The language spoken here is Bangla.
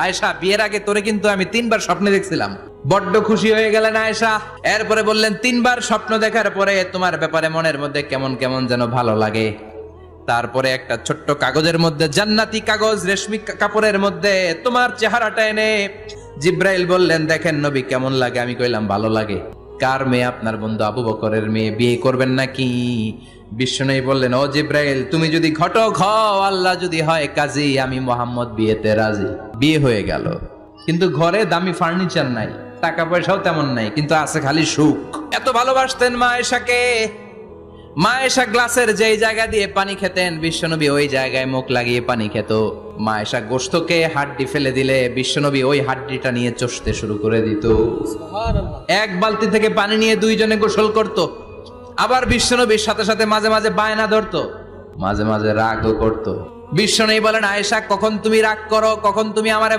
আয়েশা, বিয়ের আগে তোরে কিন্তু আমি 3বার স্বপ্নে দেখছিলাম। বড্ড খুশি হয়ে গেলেন আয়েশা। এরপরে বললেন, 3বার স্বপ্ন দেখার পরে তোমার ব্যাপারে মনের মধ্যে কেমন কেমন যেন ভালো লাগে। তারপরে একটা ছোট্ট কাগজের মধ্যে, জান্নাতি কাগজ, রেশমি কাপড়ের মধ্যে তোমার চেহারাটা এনে জিব্রাইল বললেন, দেখেন নবী কেমন লাগে। আমি কইলাম, ভালো লাগে। কার মেয়ে? আপনার বন্ধু আবু বকরের মেয়ে। বিয়ে করবেন নাকি? বিশ্বনবী বললেন, ও জিব্রাইল, তুমি যদি ঘটক হও, আল্লাহ যদি হয় কাজী, আমি মোহাম্মদ বিয়েতে রাজি। বিয়ে হয়ে গেল, কিন্তু ঘরে দামি ফার্নিচার নাই, টাকা পয়সাও তেমন নাই, কিন্তু আছে খালি সুখ। এত ভালোবাসতেন মা আয়েশাকে। মা আয়েশা গ্লাসের যেই জায়গা দিয়ে পানি খেতেন, বিশ্বনবী ওই জায়গায় মুখ লাগিয়ে পানি খেত। মা আয়েশা গোশতকে হাড্ডি ফেলে দিলে বিশ্বনবী ওই হাড্ডিটা নিয়ে চষতে শুরু করে দিত। এক বালতি থেকে পানি নিয়ে দুইজনে গোসল করত। আবার বিশ্বনবীর সাথে সাথে মাঝে মাঝে বায়না ধরতো, মাঝে মাঝে রাগও করত। বিশ্বনবী বলেন, আয়েশা, কখন তুমি রাগ করো, কখন তুমি আমারে